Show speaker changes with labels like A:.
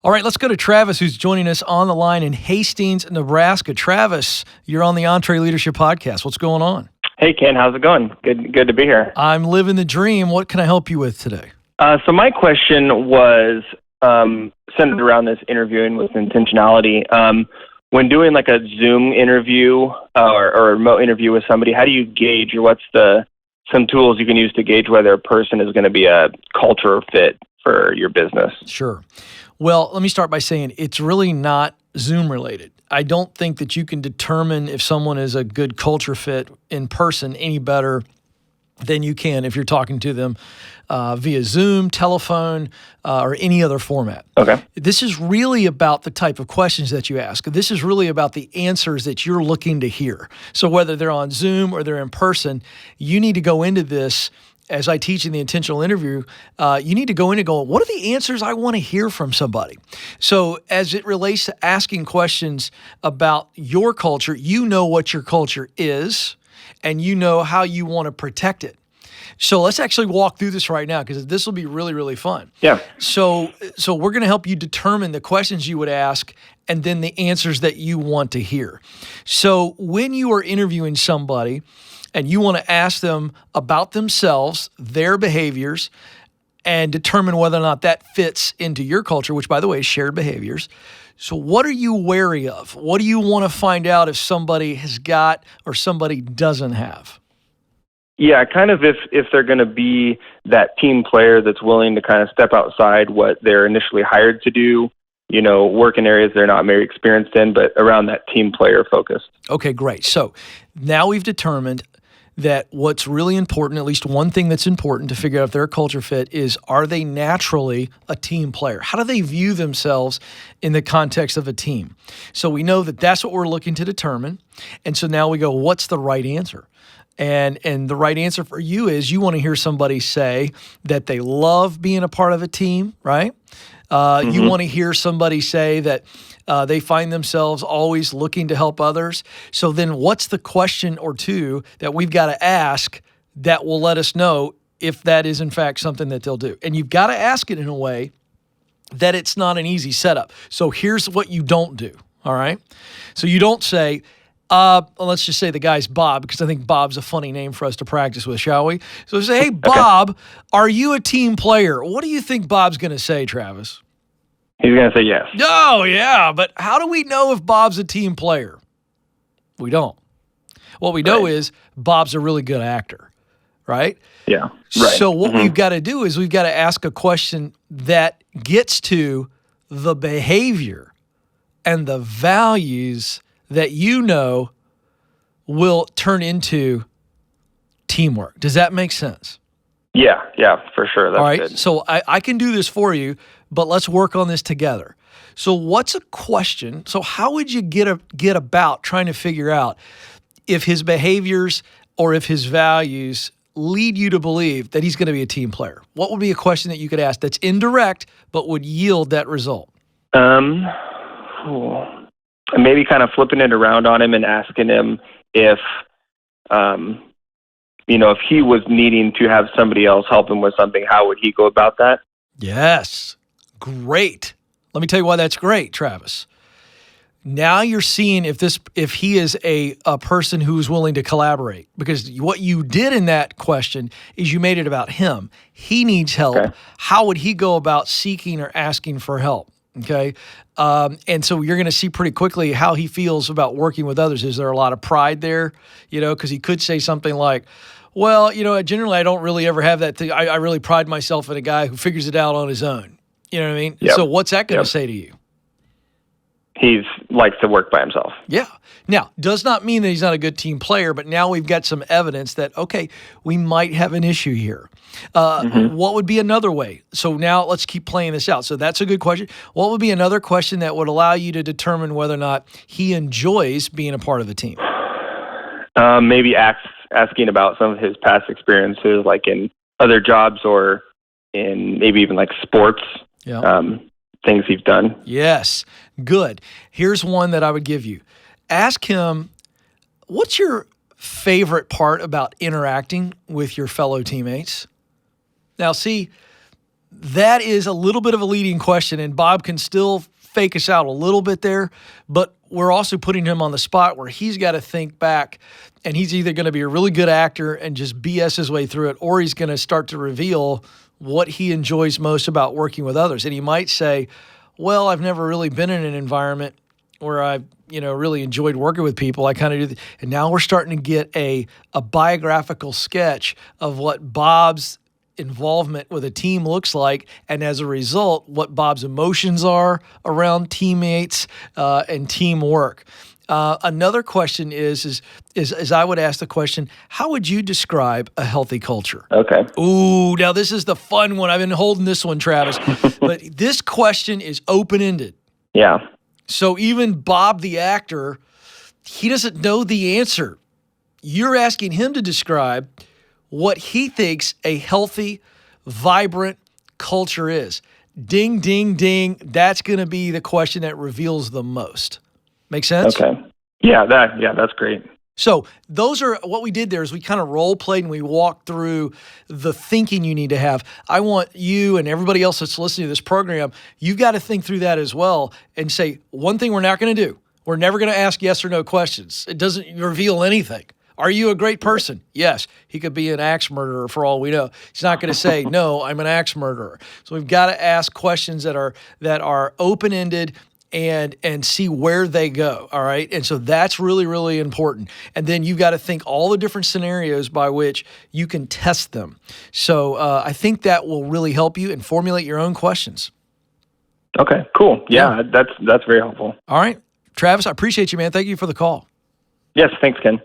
A: All right, let's go to Travis, who's joining us on the line in Hastings, Nebraska. Travis, you're on the EntreLeadership podcast. What's going on?
B: Hey, Ken, how's it going? Good to be here.
A: I'm living the dream. What can I help you with today?
B: So my question was centered around this interviewing with intentionality. When doing like a Zoom interview or a remote interview with somebody, how do you gauge, or what's some tools you can use to gauge whether a person is going to be a culture fit for your business?
A: Sure. Well, let me start by saying it's really not Zoom related. I don't think that you can determine if someone is a good culture fit in person any better than you can if you're talking to them via Zoom, telephone, or any other format.
B: Okay.
A: This is really about the type of questions that you ask. This is really about the answers that you're looking to hear. So whether they're on Zoom or they're in person, you need to go into this. As I teach in the intentional interview, you need to go in and go, what are the answers I want to hear from somebody? So as it relates to asking questions about your culture, you know what your culture is, and you know how you want to protect it. So let's actually walk through this right now, because this will be really, really fun.
B: Yeah.
A: So we're going to help you determine the questions you would ask and then the answers that you want to hear. So when you are interviewing somebody, and you want to ask them about themselves, their behaviors, and determine whether or not that fits into your culture, which, by the way, is shared behaviors. So what are you wary of? What do you want to find out if somebody has got or somebody doesn't have?
B: Yeah, kind of if they're going to be that team player that's willing to kind of step outside what they're initially hired to do, work in areas they're not very experienced in, but around that team player focus.
A: Okay, great. So now we've determined that what's really important, at least one thing that's important to figure out if they're a culture fit, is are they naturally a team player? How do they view themselves in the context of a team? So we know that that's what we're looking to determine. And so now we go, what's the right answer? And the right answer for you is you want to hear somebody say that they love being a part of a team, right? You want to hear somebody say that they find themselves always looking to help others. So then what's the question or two that we've got to ask that will let us know if that is in fact something that they'll do? And you've got to ask it in a way that it's not an easy setup. So here's what you don't do, all right? So you don't say, let's just say the guy's Bob, because I think Bob's a funny name for us to practice with, shall we? So say, hey, Bob, Are you a team player? What do you think Bob's going to say, Travis?
B: He's going to say yes.
A: Oh, yeah, but how do we know if Bob's a team player? We don't. What we know is Bob's a really good actor, right?
B: Yeah, right.
A: So what we've got to do is we've got to ask a question that gets to the behavior and the values that you know will turn into teamwork. Does that make sense?
B: Yeah, for sure. That's
A: all right,
B: good.
A: So I can do this for you, but let's work on this together. So what's a question? So how would you get about trying to figure out if his behaviors or if his values lead you to believe that he's going to be a team player? What would be a question that you could ask that's indirect but would yield that result?
B: Maybe kind of flipping it around on him and asking him if if he was needing to have somebody else help him with something, how would he go about that?
A: Yes. Great. Let me tell you why that's great, Travis. Now you're seeing if he is a person who's willing to collaborate, because what you did in that question is you made it about him. He needs help.
B: Okay.
A: How would he go about seeking or asking for help? Okay. And so you're going to see pretty quickly how he feels about working with others. Is there a lot of pride there? Because he could say something like, well, generally I don't really ever have that thing. I really pride myself in a guy who figures it out on his own. You know what I mean?
B: Yep.
A: So what's that going to say to you?
B: He likes to work by himself.
A: Yeah. Now, does not mean that he's not a good team player, but now we've got some evidence that, okay, we might have an issue here. What would be another way? So now let's keep playing this out. So that's a good question. What would be another question that would allow you to determine whether or not he enjoys being a part of the team?
B: Maybe asking about some of his past experiences, like in other jobs or in maybe even like sports.
A: Yeah.
B: Things he's done.
A: Yes. Good. Here's one that I would give you. Ask him, what's your favorite part about interacting with your fellow teammates? Now, see, that is a little bit of a leading question, and Bob can still fake us out a little bit there, but we're also putting him on the spot where he's got to think back, and he's either going to be a really good actor and just BS his way through it, or he's going to start to reveal what he enjoys most about working with others. And he might say, well, I've never really been in an environment where I've really enjoyed working with people. I kind of do, and now we're starting to get a biographical sketch of what Bob's involvement with a team looks like, and as a result, what Bob's emotions are around teammates and teamwork. Another question is I would ask the question, how would you describe a healthy culture?
B: Okay.
A: Ooh, now this is the fun one. I've been holding this one, Travis. But this question is open-ended.
B: Yeah.
A: So even Bob, the actor, he doesn't know the answer. You're asking him to describe what he thinks a healthy, vibrant culture is. Ding, ding, ding. That's going to be the question that reveals the most. Make sense?
B: Okay. Yeah, that's great.
A: So those are what we did there is we kind of role played and we walked through the thinking you need to have. I want you and everybody else that's listening to this program, you got to think through that as well and say, one thing we're not going to do, we're never going to ask yes or no questions. It doesn't reveal anything. Are you a great person? Yes. He could be an axe murderer for all we know. He's not going to say, no, I'm an axe murderer. So we've got to ask questions that are open-ended and see where they go, all right? And so that's really, really important. And then you've got to think all the different scenarios by which you can test them. So I think that will really help you and formulate your own questions.
B: Okay, cool. Yeah. That's very helpful.
A: All right. Travis, I appreciate you, man. Thank you for the call.
B: Yes, thanks, Ken.